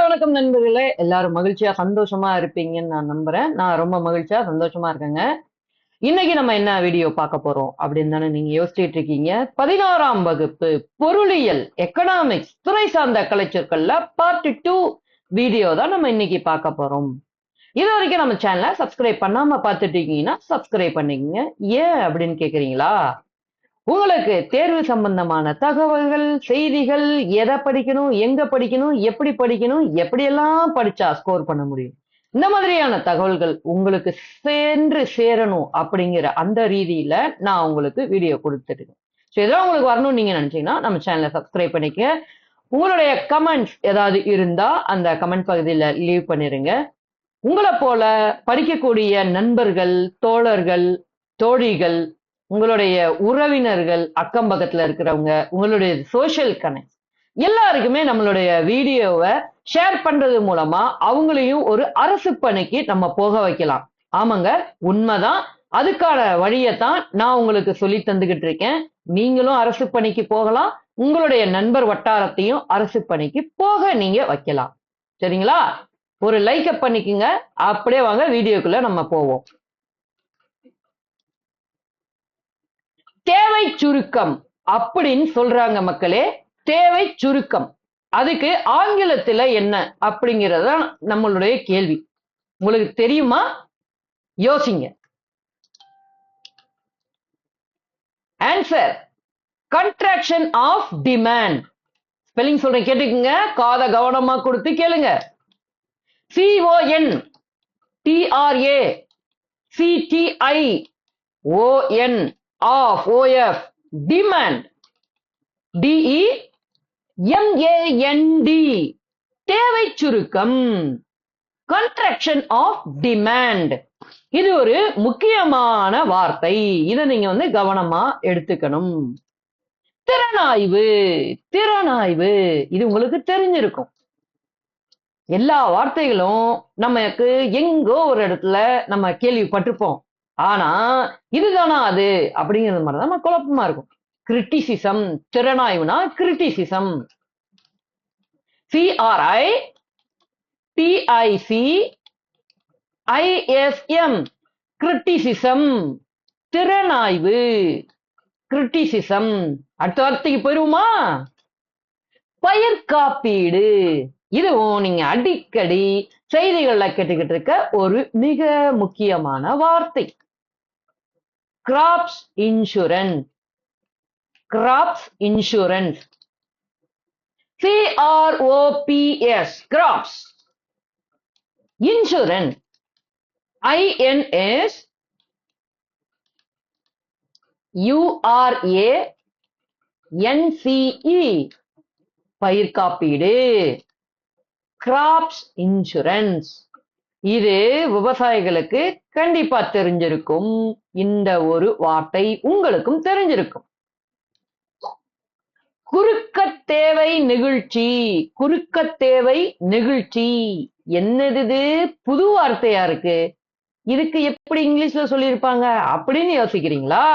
வணக்கம் நண்பர்களே. எல்லாரும் மகிழ்ச்சியா சந்தோஷமா இருப்பீங்கன்னு நான் நம்புறேன். நான் ரொம்ப மகிழ்ச்சியா சந்தோஷமா இருக்கேங்க. இன்னைக்கு நம்ம என்ன வீடியோ பார்க்க போறோம் அப்படின்னு தானே நீங்க யோசிச்சுட்டு இருக்கீங்க. 11ஆம் வகுப்பு பொருளியல் எக்கனாமிக்ஸ் துறை சார்ந்த கலைச்சொற்கள்ல பார்ட் 2 வீடியோ தான் நம்ம இன்னைக்கு பார்க்க போறோம். இது வரைக்கும் நம்ம சேனலை சப்ஸ்கிரைப் பண்ணாம பார்த்துட்டு இருக்கீங்கன்னா சப்ஸ்கிரைப் பண்ணிக்கங்க. ஏன் அப்படின்னு கேக்குறீங்களா? உங்களுக்கு தேர்வு சம்பந்தமான தகவல்கள், செய்திகள், எதை படிக்கணும், எங்க படிக்கணும், எப்படி படிக்கணும், எப்படியெல்லாம் படிச்சா ஸ்கோர் பண்ண முடியும், இந்த மாதிரியான தகவல்கள் உங்களுக்கு சென்று சேரணும் அப்படிங்கிற அந்த ரீதியில நான் உங்களுக்கு வீடியோ கொடுத்துருக்கேன். ஸோ இதெல்லாம் உங்களுக்கு வரணும்னு நீங்க நினைச்சீங்கன்னா நம்ம சேனலை சப்ஸ்கிரைப் பண்ணிக்க. உங்களுடைய கமெண்ட்ஸ் ஏதாவது இருந்தா அந்த கமெண்ட் பகுதியில லீவ் பண்ணிருங்க. உங்களை போல படிக்கக்கூடிய நண்பர்கள், தோழர்கள், தோழிகள், உங்களுடைய உறவினர்கள், அக்கம் பக்கத்துல இருக்கிறவங்க, உங்களுடைய சோசியல் கனெக்ட் எல்லாருக்குமே நம்மளுடைய வீடியோவை ஷேர் பண்றது மூலமா அவங்களையும் ஒரு அரசு பணிக்கு நம்ம போக வைக்கலாம். ஆமாங்க, உண்மைதான். அதுக்கான வழியைத்தான் நான் உங்களுக்கு சொல்லி தந்துகிட்டு இருக்கேன். நீங்களும் அரசு பணிக்கு போகலாம், உங்களுடைய நண்பர் வட்டாரத்தையும் அரசு பணிக்கு போக நீங்க வைக்கலாம். சரிங்களா? ஒரு லைக் பண்ணிக்குங்க. அப்படியே வாங்க வீடியோக்குள்ள நம்ம போவோம். தேவை சுருக்கம் அப்படின்னு சொல்றாங்க மக்களே. தேவை சுருக்கம், அதுக்கு ஆங்கிலத்துல என்ன அப்படிங்கறத நம்மளுடைய கேள்வி. உங்களுக்கு தெரியுமா? யோசிங்க. Answer contraction of demand. Spelling சொல்றேன், கேட்டுக்குங்க. காத கவனமா கொடுத்து கேளுங்க. CONTRA CTION of OF demand DEMAND தேவை சுருக்கம், கன்ட்ராக்ஷன் ஆஃப் டிமாண்ட். இது ஒரு முக்கியமான வார்த்தை. இதை நீங்க கவனமா எடுத்துக்கணும். திறனாய்வு, திறனாய்வு இது உங்களுக்கு தெரிஞ்சிருக்கும். எல்லா வார்த்தைகளும் நமக்கு எங்கோ ஒரு இடத்துல நம்ம கேள்விப்பட்டிருப்போம். ஆனா இதுதானா அது அப்படிங்கிறது மாதிரி தான் குழப்பமா இருக்கும். கிரிட்டிசிசம், திறனாய்வுனா கிரிட்டிசிசம். CRITICISM கிரிட்டிசிசம், திறனாய்வு, கிரிட்டிசிசம். அடுத்த வார்த்தைக்கு போயிருவோமா? பயிர் காப்பீடு. இதுவும் நீங்க அடிக்கடி செய்திகள்ல கேட்டுக்கிட்டு இருக்க ஒரு மிக முக்கியமான வார்த்தை. Crops insurance, crops insurance. CROPS crops, insurance INS URANCE பயிர் காப்பீடு, கிராப்ஸ் இன்சூரன்ஸ். இது விவசாயிகளுக்கு கண்டிப்பா தெரிஞ்சிருக்கும். இந்த ஒரு வார்த்தை உங்களுக்கும் தெரிஞ்சிருக்கும். குறுக்க தேவை நெகிழ்ச்சி, குறுக்க தேவை நெகிழ்ச்சி என்னது? புது வார்த்தையா இருக்கு. இதுக்கு எப்படி இங்கிலீஷ்ல சொல்லியிருப்பாங்க அப்படின்னு யோசிக்கிறீங்களா?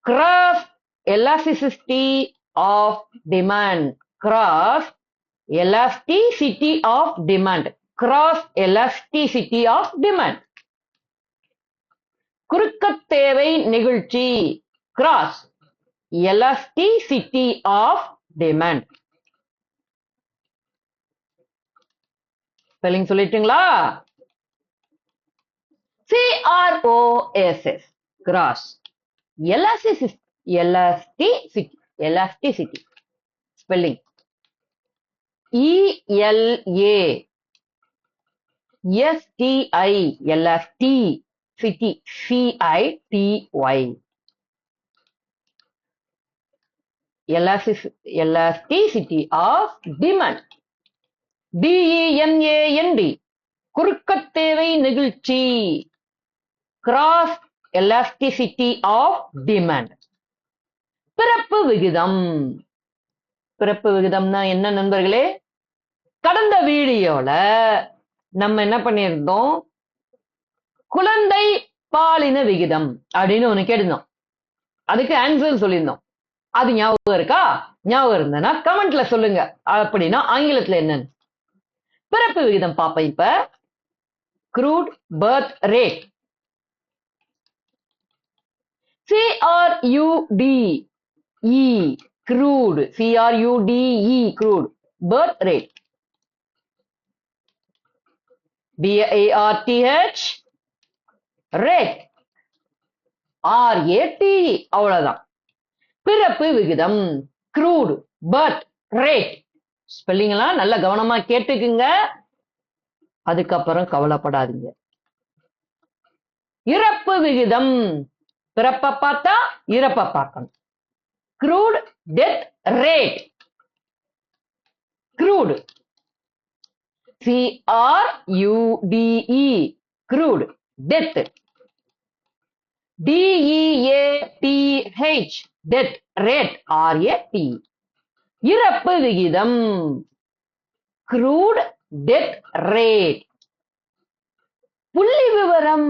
Cross elasticity of demand, cross elasticity of demand, cross elasticity of demand. குறுக்க தேவை நெகிழ்ச்சி, cross elasticity of demand. Spelling சொல்லிட்டீங்களா? CROSS cross elasticity, elasticity spelling ELA STI elasticity CITY elasticity of demand DEMAND குறுக்க தேவை நெகிழ்ச்சி, கிராஸ் elasticity of demand. பிறப்பு விகிதம். பிறப்பு விகிதம்னா என்ன நண்பர்களே? கடந்த வீடியோல நம்ம என்ன பண்ணியிருந்தோம்? குழந்தை பாலின விகிதம் அப்படின்னு ஒண்ணு கேட்டிருந்தோம். அதுக்கு ஆன்சர் சொல்லியிருந்தோம். அது ஞாபகம் இருக்கா? ஞாபகம் இருந்ததுன்னா கமெண்ட்ல சொல்லுங்க. அப்படின்னா ஆங்கிலத்துல என்னன்னு. பிறப்பு விகிதம் பாப்போம் இப்ப. crude birth rate. CRUDE crude. CRUDE crude birth rate. BARTH rate. RATE அவ்வளவுதான். பிறப்பு விகிதம் crude birth rate. ஸ்பெல்லிங் எல்லாம் நல்ல கவனமா கேட்டுக்குங்க. அதுக்கப்புறம் கவலைப்படாதீங்க. இறப்பு விகிதம் பிறப்ப பார்த்தா இறப்ப பார்க்கணும். crude death rate. crude CRUDE crude death. DEATH death rate RAT. இறப்பு விகிதம் crude death rate. புள்ளி விவரம்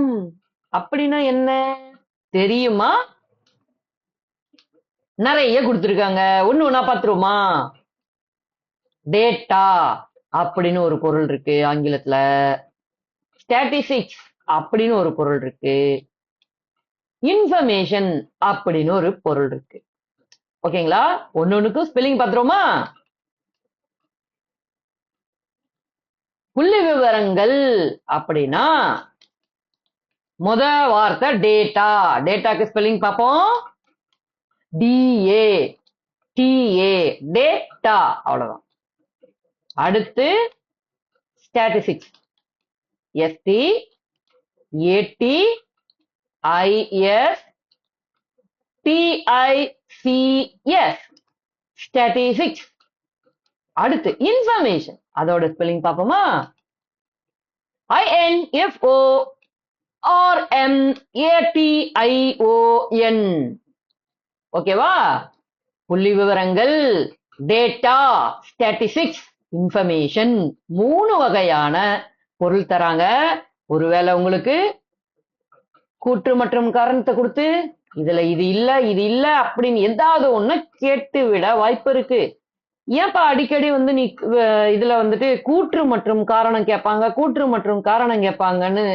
அப்படின்னா என்ன தெரியுமா? நிறைய கொடுத்திருக்காங்க. ஒண்ணு ஒண்ணா பாத்துருமா? டேட்டா அப்படின்னு ஒரு பொருள் இருக்கு ஆங்கிலத்துல. ஸ்டாட்டிஸ்டிக்ஸ் அப்படின்னு ஒரு பொருள் இருக்கு. இன்ஃபர்மேஷன் அப்படின்னு ஒரு பொருள் இருக்கு. ஓகேங்களா? ஒன்னொன்னுக்கும் ஸ்பெல்லிங் பாத்துருமா? புள்ளி விவரங்கள் அப்படின்னா முத வார்த்தை டேட்டா. டேட்டாக்கு ஸ்பெல்லிங் பார்ப்போம். DA TA டேட்டா அவ்வளவுதான். அடுத்து ஸ்டாட்டிஸ்டிக்ஸ் STATISTICS ஸ்டாட்டிஸ்டிக்ஸ். அடுத்து இன்ஃபர்மேஷன். அதோட ஸ்பெல்லிங் பார்ப்போமா? INFORMATION. ஓகேவா? புள்ளி விவரங்கள், டேட்டா, ஸ்டாட்டிஸ்டிக்ஸ், இன்ஃபர்மேஷன் 3 வகையான பொருள் தராங்க. ஒருவேளை உங்களுக்கு கூற்று மற்றும் காரணத்தை கொடுத்து இதுல இது இல்ல அப்படின்னு ஏதாவது ஒண்ணு கேட்டு விட வாய்ப்பு இருக்கு. ஏன்பா அடிக்கடி நீ இதுல கூற்று மற்றும் காரணம் கேட்பாங்க, கூற்று மற்றும் காரணம் கேட்பாங்கன்னு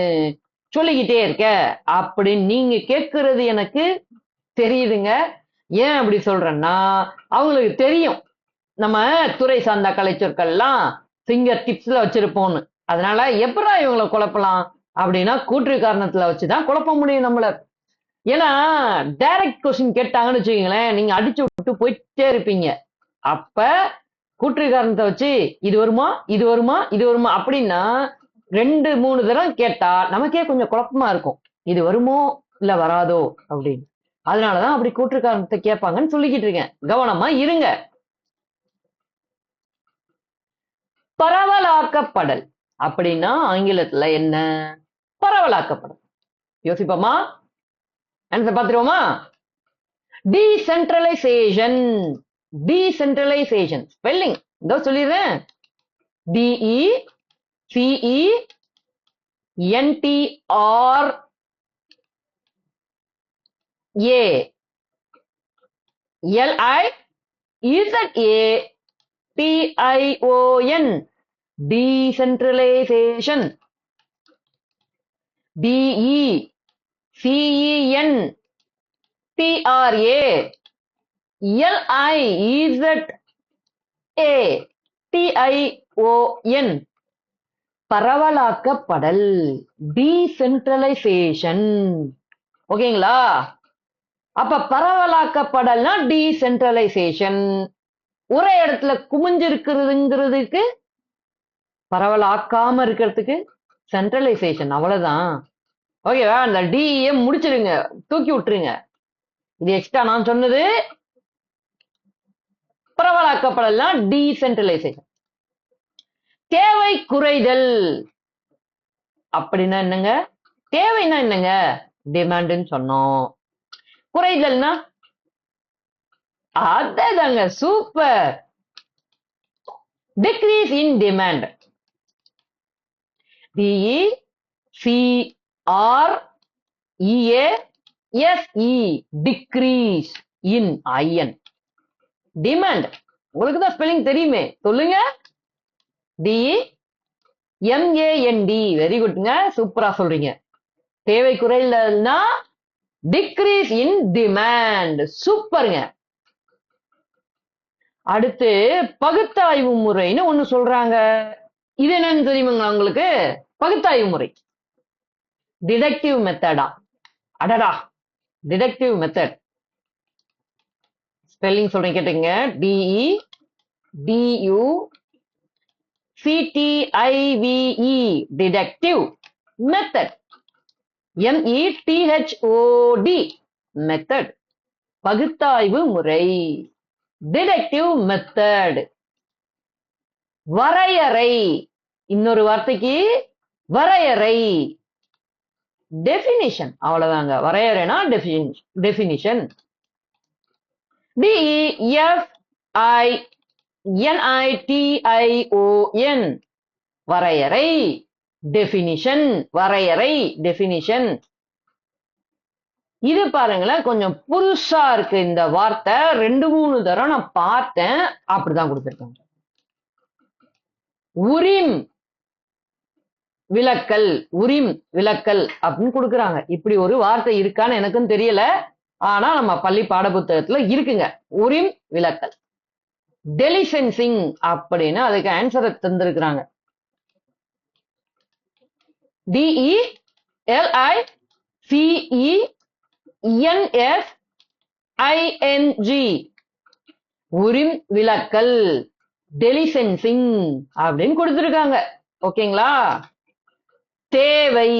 சொல்லிக்கிட்டே இருக்க அப்படின்னு நீங்க கேட்கறது எனக்கு தெரியுதுங்க. ஏன் அப்படி சொல்றேன்னா அவங்களுக்கு தெரியும் நம்ம துறை சார்ந்த கலைச்சொற்கள்லாம் ஃபிங்கர் டிப்ஸ்ல வச்சிருப்போம்னு. அதனால எப்படா இவங்களை குழப்பலாம் அப்படின்னா கூற்று காரணத்துல வச்சுதான் குழப்ப முடியும் நம்மள. ஏன்னா டைரக்ட் கொஸ்டின் கேட்டாங்கன்னு வச்சுக்கீங்களேன், நீங்க அடிச்சு விட்டு போயிட்டே இருப்பீங்க. அப்ப கூற்று காரணத்தை வச்சு இது வருமா இது வருமா இது வருமா அப்படின்னா 2-3 தடவை கேட்டா நமக்கே கொஞ்சம் குழப்பமா இருக்கும். இது வருமோ இல்ல வராதோ அப்படின்னு. அதனாலதான் அப்படி கூற்று காரணத்தை கேட்பாங்கன்னு சொல்லிக்கிட்டு இருக்கேன். கவனமா இருங்க. பரவலாக்கப்படல் அப்படின்னா ஆங்கிலத்துல என்ன? பரவலாக்கப்படல். யோசிப்போமா? ஆன்சர் பார்த்துருவோமா? டீசென்ட்ரலைசேஷன். டீசென்ட்ரலைசேஷன் ஸ்பெல்லிங் இதோ சொல்லிடுறேன். DECENTRalization. Decentralization. DECENTRalization. பரவலாக்கப்படல். டீசென்ட்ரலைசேஷன். ஓகேங்களா? அப்ப பரவலாக்கப்படல்னா டீசென்ட்ரலைசேஷன். ஒரே இடத்துல குமிஞ்சிருக்கிறதுங்கிறதுக்கு பரவலாக்காம இருக்கிறதுக்கு சென்ட்ரலைசேஷன். அவ்வளவுதான். ஓகேவா? அந்த டிஏ முடிச்சிருங்க, தூக்கி விட்டுருங்க. இது எக்ஸ்ட்ரா நான் சொன்னது. பரவலாக்கப்படலாம் டீசென்ட்ரலைசேஷன். தேவை குறைதல் அப்படின்னா என்னங்க? தேவைன்னா என்னங்க? டிமாண்ட்னு சொன்னோம். குறைதல்னா அதேதாங்க. Super. Decrease in demand. DECREASE decrease in IN. Demand. உங்களுக்கு தான் ஸ்பெல்லிங் தெரியுமே, சொல்லுங்க. DEMAND. வெரி குட்ங்க, சூப்பரா சொல்றீங்க. தேவை குறையலன்னா டிக்ரீஸ் இன் டிமாண்ட். சூப்பருங்க. அடுத்து பகுத்தாய்வு முறைன்னு ஒண்ணு சொல்றாங்க. இது என்னன்னு தெரியுமாங்களா உங்களுக்கு? பகுத்தாய்வு முறை டிடக்டிவ் மெத்தடா? அடடா, டிடக்டிவ் மெத்தட். ஸ்பெல்லிங் சொல்றேன் கேட்டுங்க. DEDUCTIVE deductive method. METHOD method. பகுத்தாய்வு முறை, டிடக்டிவ் மெத்தட். வரையறை, இன்னொரு வார்த்தைக்கு வரையறை, டெபினிஷன். அவ்வளவுதாங்க. வரையறைனா டெபினிஷன். DEFINITION வரையறை, டெபினிஷன். வரையறை, டெபினிஷன். இது பாருங்களேன், கொஞ்சம் புதுசா இருக்கு இந்த வார்த்தை. 2-3 தடவை நான் பார்த்தேன், அப்படிதான் கொடுத்திருக்காங்க. உரிம் விலக்கல், உரிம் விலக்கல் அப்படின்னு கொடுக்குறாங்க. இப்படி ஒரு வார்த்தை இருக்கான்னு எனக்கும் தெரியல, ஆனா நம்ம பள்ளி பாட புத்தகத்துல இருக்குங்க, உரிம் விலக்கல். டெலிசென்சிங் அப்படின்னு அதுக்கு ஆன்சரை தந்திருக்கிறாங்க. DELICENSING உரிம் விலக்கல், டெலிசென்சிங் அப்படின்னு கொடுத்திருக்காங்க. ஓகேங்களா? தேவை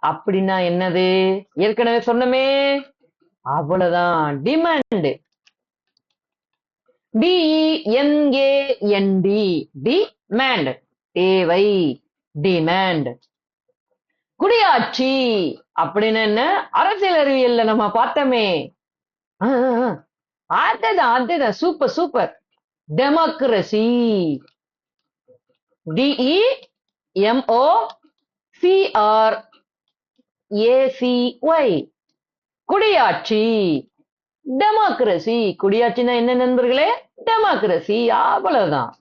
அப்படின்னா என்னது? ஏற்கனவே சொன்னமே, அவ்வளவுதான். டிமாண்ட். DEMAND டிமாண்ட், தேவை, டிமாண்ட். குடியாட்சி அப்படின்னு என்ன? அரசியல் அறிவியல்ல நம்ம பார்த்தோமே. அதுதான், சூப்பர் சூப்பர். டெமோக்ரசி. DEMOCRACY குடியாட்சி, டெமோக்ரசி. குடியாட்சினா என்ன நண்பர்களே? டெமோக்ரசி. அவ்வளவுதான்.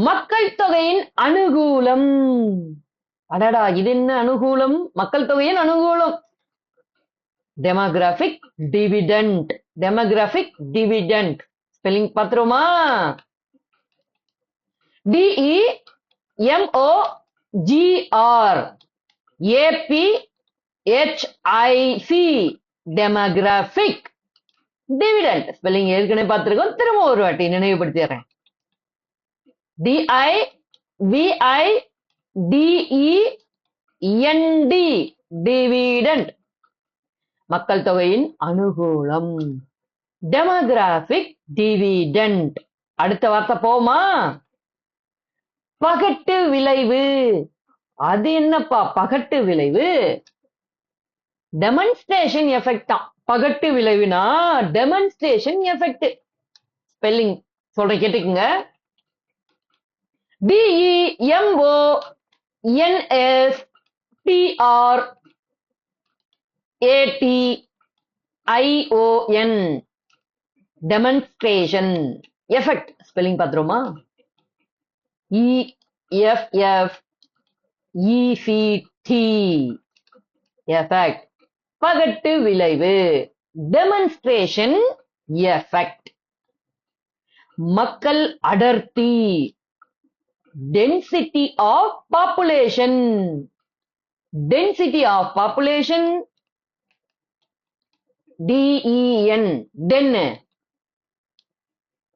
மக்கள் தொகையின் அனுகூலம். அடடா, இது என்ன அனுகூலம்? மக்கள் தொகையின் அனுகூலம். Demographic dividend. Demographic dividend spelling பாத்துருமா? DEMOGRAPHIC டெமோகிராபிக் டிவிடெண்ட் ஸ்பெல்லிங் ஏற்கனவே பார்த்திருக்கோம், திரும்ப ஒரு வாட்டி நினைவுபடுத்திடுறேன். DIVIDEND டிவிடெண்ட் மக்கள் தொகையின் அனுகூலம். Demographic dividend. அடுத்த வார்த்தை போமா? பகட்டு விளைவு. அது என்னப்பா பகட்டு விளைவு? டெமான்ஸ்ட்ரேஷன் எஃபெக்ட் தான் பகட்டு விளைவுனா. Demonstration effect. ஸ்பெல்லிங் சொல்றேன் கேட்டுக்குங்க. DEMONSTRATION டெமான்ஸ்ட்ரேஷன் எஃபெக்ட் ஸ்பெல்லிங் பாத்துருமா? EFFECT எஃபெக்ட் பகட்டு விளைவு. Demonstration effect. மக்கள் அடர்த்தி. Density of population. Density of population. DEN den.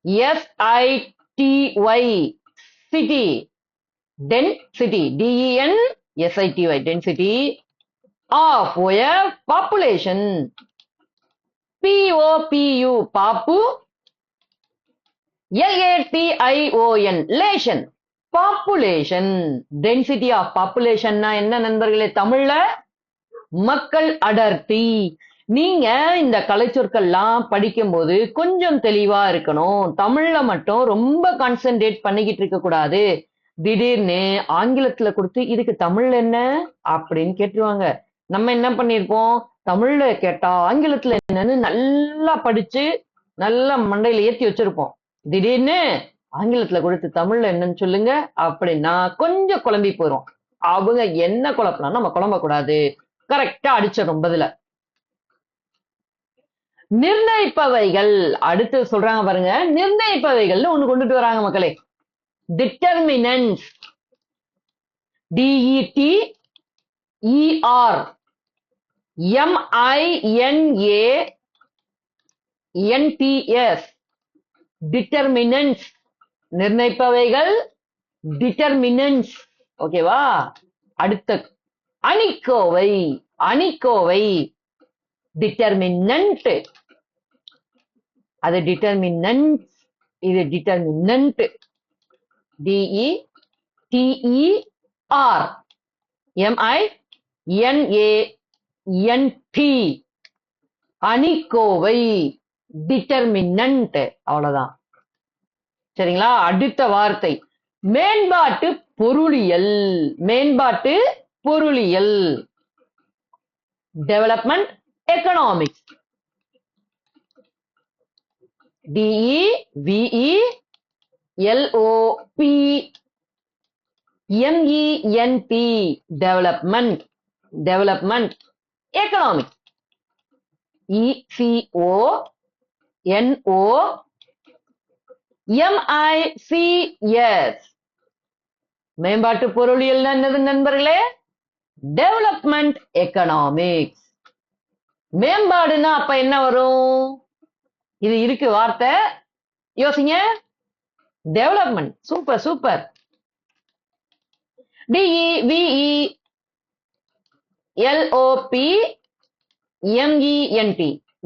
SITY city. Density. DENSITY density of population. POPU popu. LATION lation population. Density of பாப்புலேஷன்னா என்ன நண்பர்களே? தமிழ்ல மக்கள் அடர்த்தி. நீங்க இந்த கலைச்சொற்கள்லாம் படிக்கும் போது கொஞ்சம் தெளிவா இருக்கணும். தமிழ்ல மட்டும் ரொம்ப கான்சென்ட்ரேட் பண்ணிக்கிட்டு இருக்க கூடாது. திடீர்னு ஆங்கிலத்துல கொடுத்து இதுக்கு தமிழ்ல என்ன அப்படின்னு கேட்டுருவாங்க. நம்ம என்ன பண்ணிருப்போம்? தமிழ்ல கேட்டா ஆங்கிலத்துல என்னன்னு நல்லா படிச்சு நல்லா மண்டையில ஏத்தி வச்சிருப்போம். திடீர்னு ஆங்கிலத்துல கொடுத்து தமிழ்ல என்னன்னு சொல்லுங்க அப்படின்னா கொஞ்சம் குழம்பி போயிரும். அவங்க என்ன குழப்பலாம் நம்ம குழம்ப கூடாது. கரெக்டா அடிச்சிடும் பதில. நிர்ணயிப்பவைகள் அடுத்து சொல்றாங்க பாருங்க. நிர்ணயிப்பவைகள் ஒண்ணு கொண்டுட்டு வராங்க மக்களே. டிட்டர்மினன்ஸ் DETER MINANTS டிட்டர்மினன்ஸ் நிர்ணயிப்பவைகள் டிட்டர்மினன்ஸ். ஓகேவா? அடுத்த அணிக்கோவை அணிக்கோவை டிட்டர்மினன்ட். அது டிட்டர்மினன்ட், இது டிட்டர்மினன்ட். DETER MINANT அணிக்கோவை டிட்டர்மினன்ட். அவ்வளவுதான். சரிங்களா? அடுத்த வார்த்தை மேம்பாட்டு பொருளியல். மேம்பாட்டு பொருளியல் development economics. DEVELOPMENT development. Development economics. ECONOMICS மேம்பாட்டு பொருளியல் என்னது நண்பர்களே? Development economics. மேம்பாடுனா அப்ப என்ன வரும்? இது இருக்கு வார்த்தை, யோசிங்க. டெவலப்மெண்ட். Super super. DEVELOPMENT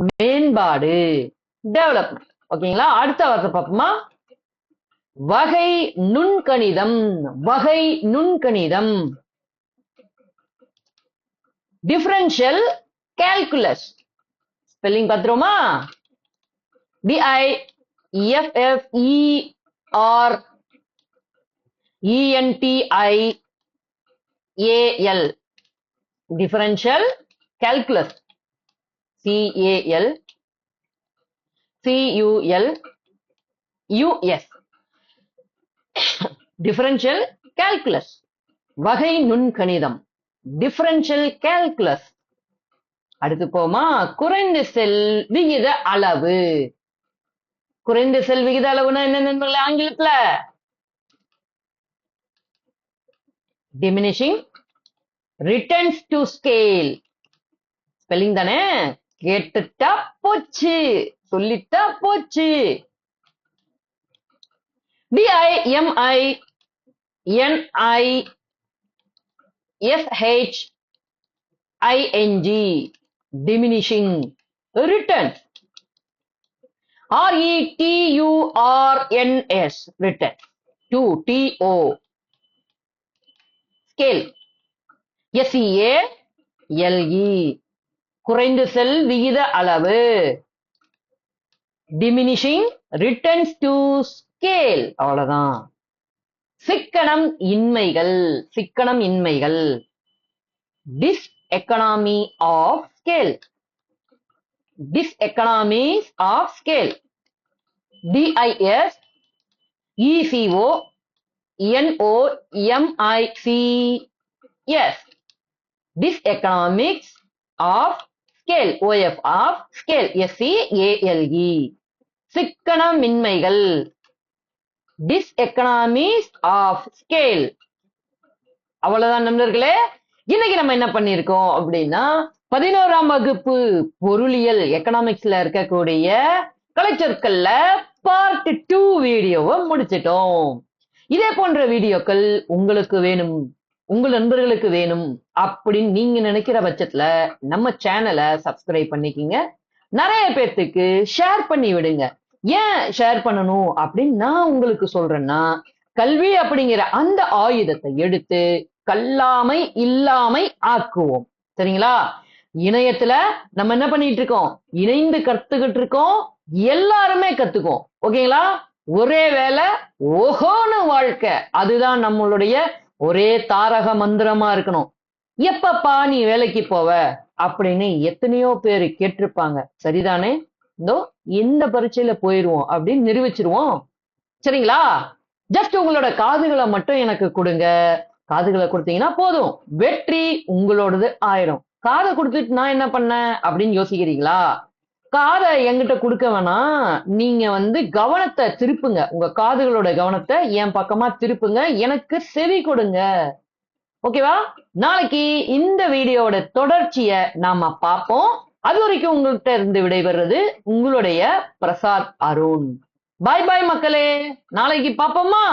மேம்பாடு டெவலப்மெண்ட். ஓகேங்களா? அடுத்த வார்த்தை பார்ப்போமா? வகை நுண்கணிதம். வகை நுண்கணிதம் டிஃபரன்ஷியல் கால்குலஸ். ஸ்பெல்லிங் பார்த்துருவோமா? DIFFERENTIAL differential calculus. CALCULUS differential calculus. வகை நுண்கணிதம் டிஃபரன்ஷியல் கால்குலஸ். அடுத்து போமா? குறைந்த செல் விகித அளவு. குறைந்த செல் விகித அளவுனா என்ன நண்பர்களே ஆங்கிலத்துல? Diminishing returns to scale. Spelling தானே? கேட்டுட்டா போச்சு, சொல்லிட்டா போச்சு. DIMINISHING diminishing returns. RETURNS returns. TO scale. SEALE குறைந்த செல் விகித அளவு. diminishing returns to scale. அவ்வளவுதான். சிக்கனம் இன்மைகள். சிக்கனம் இன்மைகள் diseconomy of scale. diseconomies of scale. DISECONOMICS diseconomics of scale. OF of scale. SCALE சிக்கனமின்மைகள் diseconomies of scale. அவ்வளவுதான் நண்பர்களே. இன்னைக்கு நம்ம என்ன பண்ணிருக்கோம் அப்படின்னா 11ஆம் வகுப்பு பொருளியல் எக்கனாமிக்ஸ்ல இருக்கக்கூடிய கலைச்சொற்கள்ல பார்ட் 2 வீடியோவை முடிச்சிட்டோம். இதே போன்ற வீடியோக்கள் உங்களுக்கு வேணும், உங்கள் நண்பர்களுக்கு வேணும் அப்படின்னு நீங்க நினைக்கிற பட்சத்துல நம்ம சேனலை சப்ஸ்கிரைப் பண்ணிக்கிங்க. நிறைய பேர்த்துக்கு ஷேர் பண்ணி விடுங்க. ஏன் ஷேர் பண்ணணும் அப்படின்னு நான் உங்களுக்கு சொல்றேன்னா, கல்வி அப்படிங்கிற அந்த ஆயுதத்தை எடுத்து கல்லாமை இல்லாமை ஆக்குவோம். சரிங்களா? இணையத்துல நம்ம என்ன பண்ணிட்டு இருக்கோம்? இணைந்து கத்துக்கிட்டு இருக்கோம். எல்லாருமே கத்துக்கோம். ஓகேங்களா? ஒரே வேலை ஓஹோன்னு வாழ்க்கை, அதுதான் நம்மளுடைய ஒரே தாரக மந்திரமா இருக்கணும். எப்பப்பா நீ வேலைக்கு போவ அப்படின்னு எத்தனையோ பேர் கேட்டிருப்பாங்க. சரிதானே? இதோ இந்த பரீட்சையில போயிருவோம் அப்படின்னு நிரூபிச்சிருவோம். சரிங்களா? ஜஸ்ட் உங்களோட காதுகளை மட்டும் எனக்கு கொடுங்க. காதுகளை கொடுத்தீங்கன்னா போதும், வெற்றி உங்களோடது ஆயிரும். காதை கொடுத்துட்டு நான் என்ன பண்ணேன் அப்படின்னு யோசிக்கிறீங்களா? காதை என்கிட்ட கொடுக்க வேணாம். நீங்க கவனத்தை திருப்புங்க. உங்க காதுகளோட கவனத்தை என் பக்கமா திருப்புங்க. எனக்கு செவி கொடுங்க. ஓகேவா? நாளைக்கு இந்த வீடியோவோட தொடர்ச்சியை நாம பார்ப்போம். அது வரைக்கும் உங்கள்கிட்ட இருந்து விடைபெறுறது உங்களுடைய பிரசாத் அருண். பாய் பாய் மக்களே, நாளைக்கு பார்ப்போமா?